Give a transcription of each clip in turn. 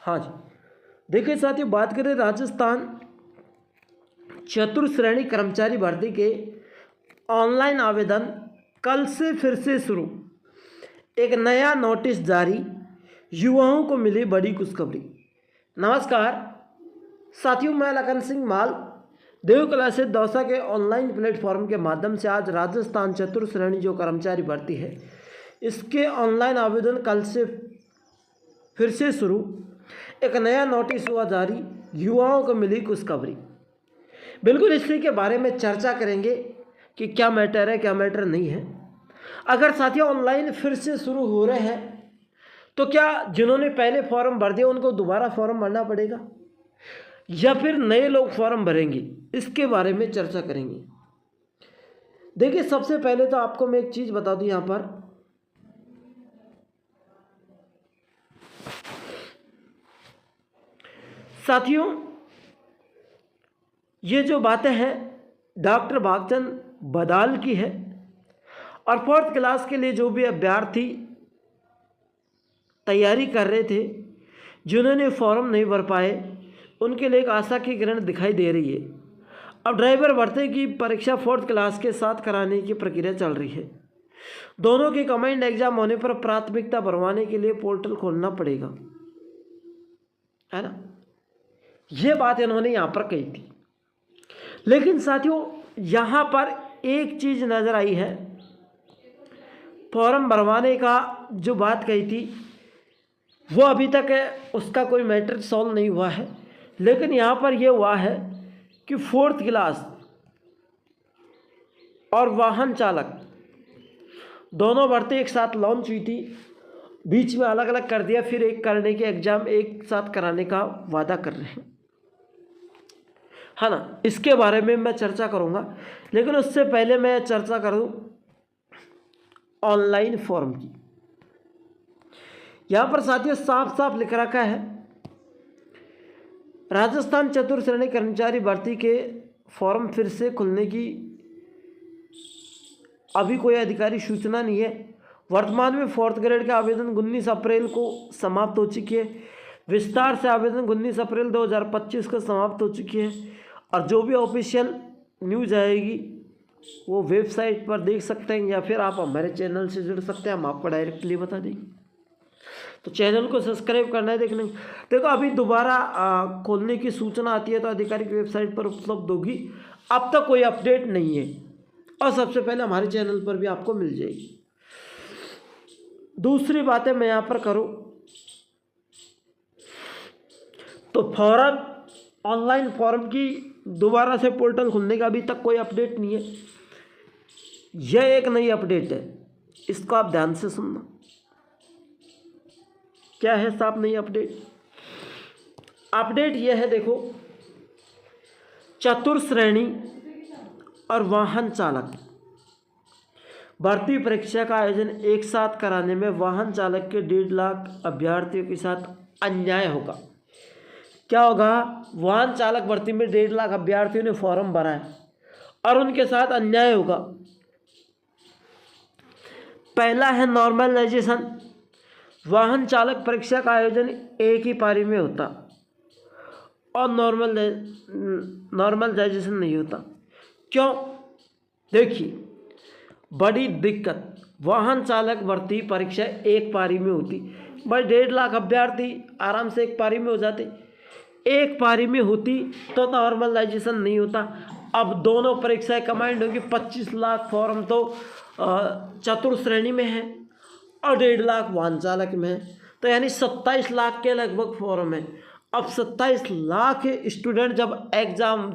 हाँ जी, देखिए साथियों, बात करें राजस्थान चतुर्थ श्रेणी कर्मचारी भर्ती के ऑनलाइन आवेदन कल से फिर से शुरू। एक नया नोटिस जारी, युवाओं को मिली बड़ी खुशखबरी। नमस्कार साथियों, मैं लखन सिंह माल देवकला से दौसा के ऑनलाइन प्लेटफॉर्म के माध्यम से आज राजस्थान चतुर्थ श्रेणी जो कर्मचारी भर्ती है इसके ऑनलाइन आवेदन कल से फिर से शुरू। एक नया नोटिस हुआ जारी, युवाओं को मिली खुशखबरी। बिल्कुल इसी के बारे में चर्चा करेंगे कि क्या मैटर है, क्या मैटर नहीं है। अगर साथियों ऑनलाइन फिर से शुरू हो रहे हैं तो क्या जिन्होंने पहले फॉर्म भर दिया उनको दोबारा फॉर्म भरना पड़ेगा या फिर नए लोग फॉर्म भरेंगे, इसके बारे में चर्चा करेंगे। देखिए सबसे पहले तो आपको मैं एक चीज़ बता दूं, यहाँ पर साथियों ये जो बातें हैं डॉक्टर भागचंद बदाल की है और फोर्थ क्लास के लिए जो भी अभ्यर्थी तैयारी कर रहे थे, जिन्होंने फॉर्म नहीं भर पाए, उनके लिए एक आशा की किरण दिखाई दे रही है। अब ड्राइवर भर्ती की परीक्षा फोर्थ क्लास के साथ कराने की प्रक्रिया चल रही है। दोनों के कमांड एग्जाम होने पर प्राथमिकता भरवाने के लिए पोर्टल खोलना पड़ेगा, है ना। ये बात इन्होंने यहाँ पर कही थी। लेकिन साथियों यहाँ पर एक चीज़ नज़र आई है, फॉर्म भरवाने का जो बात कही थी वो अभी तक उसका कोई मैटर सॉल्व नहीं हुआ है। लेकिन यहाँ पर यह हुआ है कि फोर्थ क्लास और वाहन चालक दोनों भर्ती एक साथ लॉन्च हुई थी, बीच में अलग अलग कर दिया, फिर एक करने के एग्ज़ाम एक साथ कराने का वादा कर रहे हैं, है ना। इसके बारे में मैं चर्चा करूंगा, लेकिन उससे पहले मैं चर्चा करूं ऑनलाइन फॉर्म की। यहाँ पर साथियों साफ साफ लिख रखा है, राजस्थान चतुर्थ श्रेणी कर्मचारी भर्ती के फॉर्म फिर से खुलने की अभी कोई आधिकारिक सूचना नहीं है। वर्तमान में फोर्थ ग्रेड के आवेदन 19 अप्रैल को समाप्त हो चुकी है। विस्तार से आवेदन 19 अप्रैल 2025 को समाप्त हो चुकी है और जो भी ऑफिशियल न्यूज़ आएगी वो वेबसाइट पर देख सकते हैं या फिर आप हमारे चैनल से जुड़ सकते हैं, हम आपको डायरेक्टली बता देंगे। तो चैनल को सब्सक्राइब करना है देखने। देखो अभी दोबारा खोलने की सूचना आती है तो आधिकारिक वेबसाइट पर उपलब्ध होगी। अब तक कोई अपडेट नहीं है और सबसे पहले हमारे चैनल पर भी आपको मिल जाएगी। दूसरी बातें मैं यहाँ पर करूँ तो फॉर्म ऑनलाइन फॉर्म की दोबारा से पोर्टल खुलने का अभी तक कोई अपडेट नहीं है। यह एक नई अपडेट है, इसको आप ध्यान से सुनना। क्या है साहब नई अपडेट? अपडेट यह है, देखो चतुर्थ श्रेणी और वाहन चालक भर्ती परीक्षा का आयोजन एक साथ कराने में वाहन चालक के 1.5 लाख अभ्यर्थियों के साथ अन्याय होगा। क्या होगा? वाहन चालक भर्ती में 1.5 लाख अभ्यर्थियों ने फॉर्म भरा है और उनके साथ अन्याय होगा। पहला है नॉर्मलाइजेशन। वाहन चालक परीक्षा का आयोजन एक ही पारी में होता और नॉर्मलाइजेशन नहीं होता। क्यों? देखिए बड़ी दिक्कत, वाहन चालक भर्ती परीक्षा एक पारी में होती, भाई 1.5 लाख अभ्यर्थी आराम से एक पारी में हो जाते। एक पारी में होती तो नॉर्मलाइजेशन नहीं होता। अब दोनों परीक्षाएं कंबाइंड होगी, 25 लाख फॉर्म तो चतुर्थ श्रेणी में है और 1.5 लाख वाहन चालक में है, तो यानी 27 लाख के लगभग फॉर्म है। अब 27 लाख स्टूडेंट जब एग्ज़ाम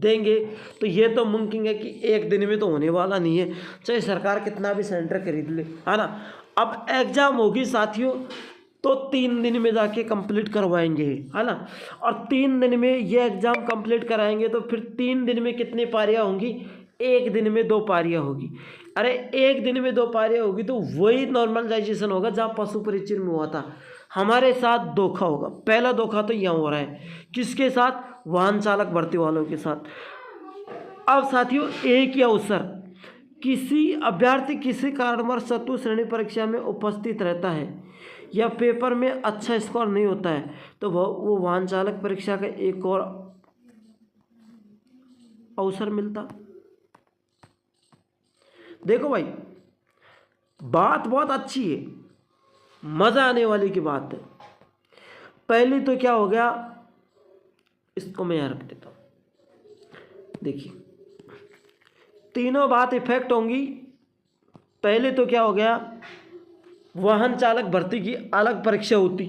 देंगे तो ये तो मुमकिन है कि एक दिन में तो होने वाला नहीं है, चाहे सरकार कितना भी सेंटर खरीद ले, है ना। अब एग्ज़ाम होगी साथियों तो 3 दिन में जाके कंप्लीट करवाएंगे, है ना। और 3 दिन में ये एग्ज़ाम कंप्लीट कराएंगे तो फिर 3 दिन में कितनी पारियाँ होंगी? एक दिन में 2 पारियाँ होगी। अरे एक दिन में 2 पारियाँ होगी तो वही नॉर्मलाइजेशन होगा जहाँ पशु परीक्षण में हुआ था। हमारे साथ धोखा होगा। पहला धोखा तो यहाँ हो रहा है, किसके साथ? वाहन चालक भर्ती वालों के साथ। अब साथियों एक ही अवसर किसी अभ्यर्थी किसी कारणवश चतुर्थ श्रेणी परीक्षा में उपस्थित रहता है या पेपर में अच्छा स्कोर नहीं होता है तो वो वाहन चालक परीक्षा का एक और अवसर मिलता। देखो भाई, बात बहुत अच्छी है, मजा आने वाली की बात है। पहली तो क्या हो गया, इसको मैं यहां रख देता हूं। देखिए, तीनों बात इफेक्ट होंगी। पहले तो क्या हो गया, वाहन चालक भर्ती की अलग परीक्षा होती,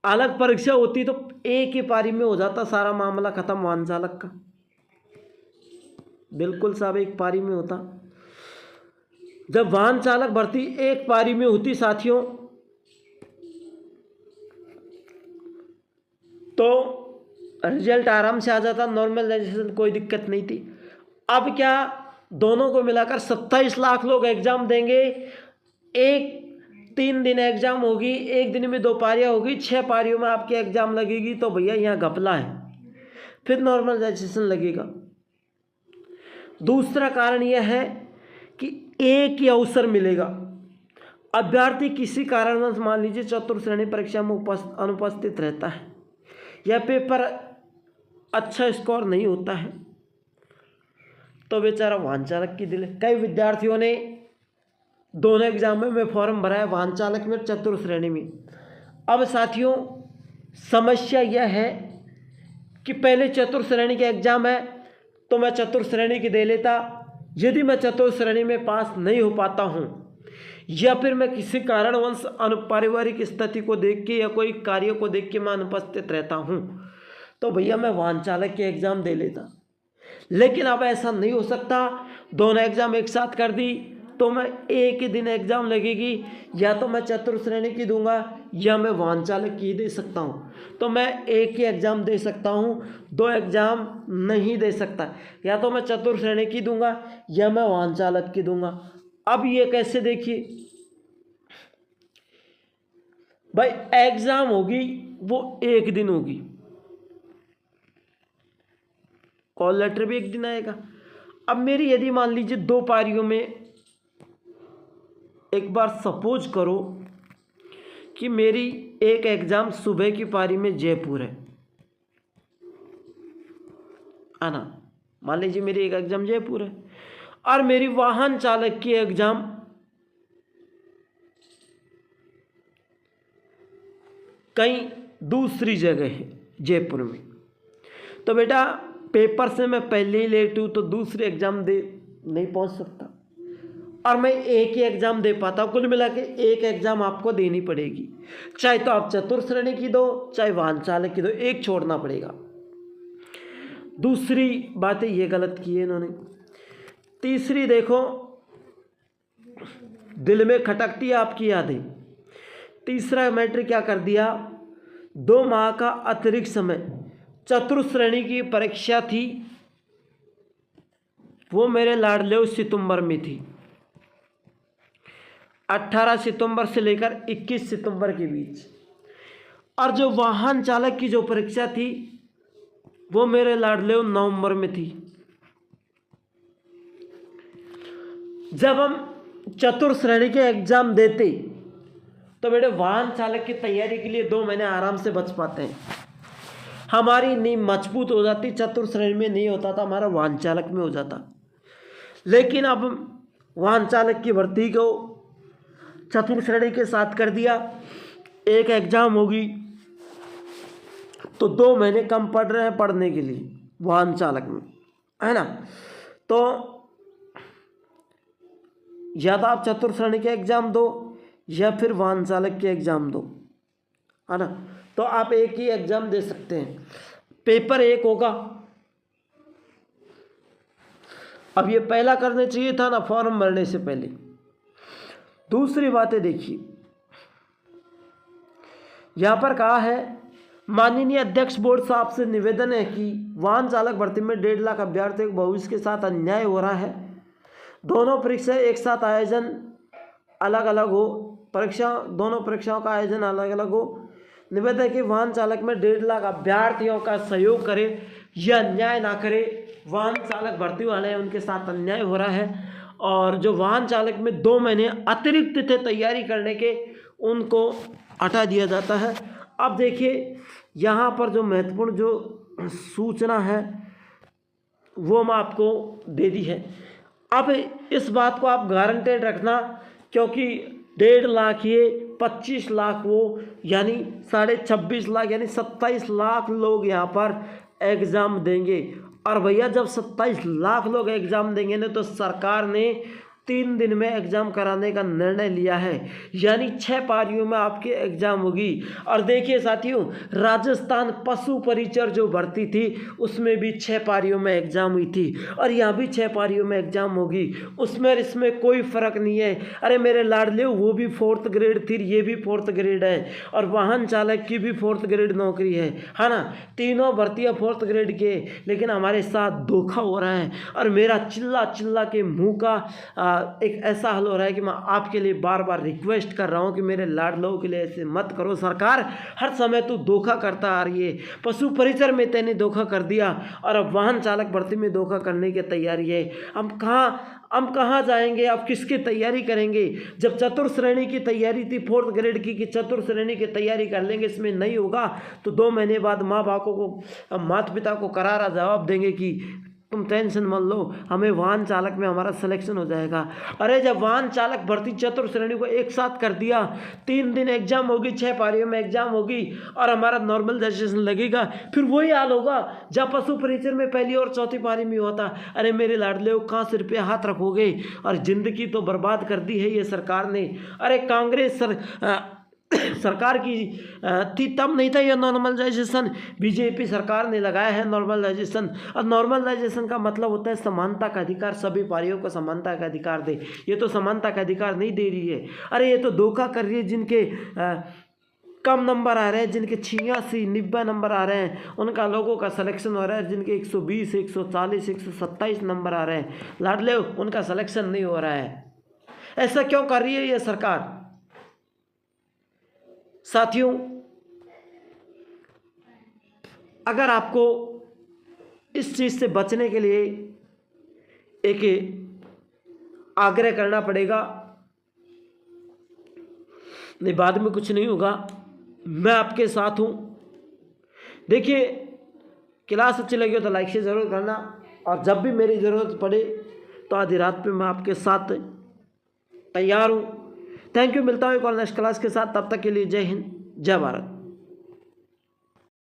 अलग परीक्षा होती तो एक ही पारी में हो जाता सारा मामला खत्म वाहन चालक का। बिल्कुल साहब, एक पारी में होता। जब वाहन चालक भर्ती एक पारी में होती साथियों, तो रिजल्ट आराम से आ जाता, नॉर्मलाइजेशन कोई दिक्कत नहीं थी। अब क्या, दोनों को मिलाकर 27 लाख लोग एग्जाम देंगे। एक 3 दिन एग्जाम होगी, एक दिन में 2 पारियां होगी, 6 पारियों में आपकी एग्जाम लगेगी। तो भैया यहाँ घपला है, फिर नॉर्मलाइजेशन लगेगा। दूसरा कारण यह है कि एक ही अवसर मिलेगा। अभ्यर्थी किसी कारणवश मान लीजिए चतुर्थ श्रेणी परीक्षा में अनुपस्थित रहता है या पेपर अच्छा स्कोर नहीं होता है, तो बेचारा वाहन चालक की दिल। कई विद्यार्थियों ने दोनों एग्जाम में फॉर्म भरा है, वाहन चालक में, चतुर्थ श्रेणी में। अब साथियों, समस्या यह है कि पहले चतुर्थ श्रेणी के एग्जाम है तो मैं चतुर्थ श्रेणी की दे लेता। यदि मैं चतुर्थ श्रेणी में पास नहीं हो पाता हूँ या फिर मैं किसी कारणवश पारिवारिक स्थिति को देख के या कोई कार्य को देख के मैं अनुपस्थित रहता हूँ, तो भैया मैं वाहन चालक के एग्ज़ाम दे लेता। लेकिन अब ऐसा नहीं हो सकता, दोनों एग्ज़ाम एक साथ कर दी तो मैं एक ही दिन एग्ज़ाम लगेगी, या तो मैं चतुर्थ श्रेणी की दूंगा या मैं वाहन चालक की दे सकता हूँ। तो मैं एक ही एग्ज़ाम दे सकता हूँ, 2 एग्ज़ाम नहीं दे सकता। या तो मैं चतुर्थ श्रेणी की दूंगा या मैं वाहन चालक की दूंगा। अब ये कैसे, देखिए भाई, एग्ज़ाम होगी वो एक दिन होगी, कॉल लेटर भी एक दिन आएगा। अब मेरी यदि मान लीजिए 2 पारियों में, एक बार सपोज करो कि मेरी एक एग्ज़ाम सुबह की पारी में जयपुर है ना, मान लीजिए मेरी एक एग्ज़ाम जयपुर है और मेरी वाहन चालक की एग्ज़ाम कहीं दूसरी जगह है जयपुर में। तो बेटा पेपर से मैं पहले ही लेट हूँ तो दूसरे एग्ज़ाम दे नहीं पहुँच सकता और मैं एक ही एग्ज़ाम दे पाता हूँ। कुल मिला के एक एग्ज़ाम आपको देनी पड़ेगी, चाहे तो आप चतुर्थ श्रेणी की दो चाहे वाहन चालक की दो, एक छोड़ना पड़ेगा। दूसरी बातें ये गलत की है इन्होंने। तीसरी देखो, दिल में खटकती है आपकी यादें। तीसरा मैटर क्या कर दिया, 2 माह का अतिरिक्त समय, चतुर्थ श्रेणी की परीक्षा थी वो मेरे लाडले सितंबर में थी, 18 सितंबर से लेकर 21 सितंबर के बीच। और जो वाहन चालक की जो परीक्षा थी वो मेरे लाडले नवंबर में थी। जब हम चतुर्थ श्रेणी के एग्जाम देते तो बेटे वाहन चालक की तैयारी के लिए 2 महीने आराम से बच पाते हैं, हमारी नींव मजबूत हो जाती। चतुर्थ श्रेणी में नहीं होता था, हमारा वाहन चालक में हो जाता। लेकिन अब वाहन चालक की भर्ती को चतुर्थ श्रेणी के साथ कर दिया, एक एग्जाम होगी तो 2 महीने कम पड़ रहे हैं पढ़ने के लिए वाहन चालक में, है ना। तो या तो आप चतुर्थ श्रेणी के एग्जाम दो या फिर वाहन चालक के एग्जाम दो, है ना। तो आप एक ही एग्जाम दे सकते हैं, पेपर एक होगा। अब ये पहला करना चाहिए था ना फॉर्म भरने से पहले। दूसरी बातें देखिए, यहाँ पर कहा है, माननीय अध्यक्ष बोर्ड साहब से निवेदन है कि वाहन चालक भर्ती में 1.5 लाख अभ्यर्थियों के भविष्य के साथ अन्याय हो रहा है। दोनों परीक्षा एक साथ आयोजन अलग अलग हो, दोनों परीक्षाओं का आयोजन अलग अलग हो। निवेदन है कि वाहन चालक में 1.5 लाख अभ्यर्थियों का सहयोग करे, यह अन्याय ना करे। वाहन चालक भर्ती वाले हैं उनके साथ अन्याय हो रहा है और जो वाहन चालक में 2 महीने अतिरिक्त थे तैयारी करने के, उनको हटा दिया जाता है। अब देखिए यहाँ पर जो महत्वपूर्ण जो सूचना है वो मैं आपको दे दी है। अब इस बात को आप गारंटेड रखना, क्योंकि 1.5 लाख ये 25 लाख वो, यानी 26.5 लाख यानी 27 लाख लोग यहाँ पर एग्ज़ाम देंगे। और भैया जब 27 लाख लोग एग्ज़ाम देंगे ना, तो सरकार ने 3 दिन में एग्ज़ाम कराने का निर्णय लिया है, यानी 6 पारियों में आपकी एग्ज़ाम होगी। और देखिए साथियों, राजस्थान पशु परिचर जो भर्ती थी उसमें भी 6 पारियों में एग्ज़ाम हुई थी, और यहाँ भी 6 पारियों में एग्ज़ाम होगी। उसमें इसमें कोई फ़र्क नहीं है। अरे मेरे लाडले, वो भी 4th ग्रेड थी, ये भी 4th ग्रेड है, और वाहन चालक की भी 4th ग्रेड नौकरी है ना। तीनों भर्तियाँ 4th ग्रेड के, लेकिन हमारे साथ धोखा हो रहा है। और मेरा चिल्ला चिल्ला के मुँह का एक ऐसा हल हो रहा है कि मैं आपके लिए बार बार रिक्वेस्ट कर रहा हूं कि मेरे लाडलों के लिए ऐसे मत करो। सरकार हर समय तू धोखा करता आ रही है। पशु परिचर में तेने धोखा कर दिया, और अब वाहन चालक भर्ती में धोखा करने की तैयारी है। हम कहाँ जाएंगे? अब किसकी तैयारी करेंगे? जब चतुर्थ श्रेणी की तैयारी थी 4th ग्रेड की कि चतुर्थ श्रेणी की तैयारी कर लेंगे, इसमें नहीं होगा तो 2 महीने बाद माँ बापों को, माता पिता को करारा जवाब देंगे कि तुम टेंशन मत लो, हमें वाहन चालक में हमारा सिलेक्शन हो जाएगा। अरे जब वाहन चालक भर्ती चतुर्थ श्रेणी को एक साथ कर दिया, 3 दिन एग्जाम होगी, 6 पारियों में एग्जाम होगी, और हमारा नॉर्मल रजिस्ट्रेशन लगेगा, फिर वही हाल होगा जब पशु परिचर में पहली और चौथी पारी में होता। अरे मेरे लाडले, कहाँ सिर पे हाथ रखोगे? और ज़िंदगी तो बर्बाद कर दी है ये सरकार ने। अरे कांग्रेस सरकार की थी तब नहीं था ये नॉर्मलाइजेशन, बीजेपी सरकार ने लगाया है नॉर्मलाइजेशन। और नॉर्मलाइजेशन का मतलब होता है समानता का अधिकार, सभी पारियों को समानता का अधिकार दे। ये तो समानता का अधिकार नहीं दे रही है। अरे ये तो धोखा कर रही है। जिनके कम नंबर आ रहे हैं, जिनके 86, 90 नंबर आ रहे हैं, उनका लोगों का सिलेक्शन हो रहा है। जिनके 120, 140, 127 नंबर आ रहे हैं, लाडले, उनका सिलेक्शन नहीं हो रहा है। ऐसा क्यों कर रही है ये सरकार? साथियों, अगर आपको इस चीज़ से बचने के लिए एक आग्रह करना पड़ेगा, नहीं बाद में कुछ नहीं होगा, मैं आपके साथ हूँ। देखिए, क्लास अच्छी लगी हो तो लाइक से ज़रूर करना, और जब भी मेरी ज़रूरत पड़े तो आधी रात पे मैं आपके साथ तैयार हूँ। Thank you. मिलता हूँ एक और नेक्स्ट क्लास के साथ। तब तक के लिए जय हिंद, जय भारत।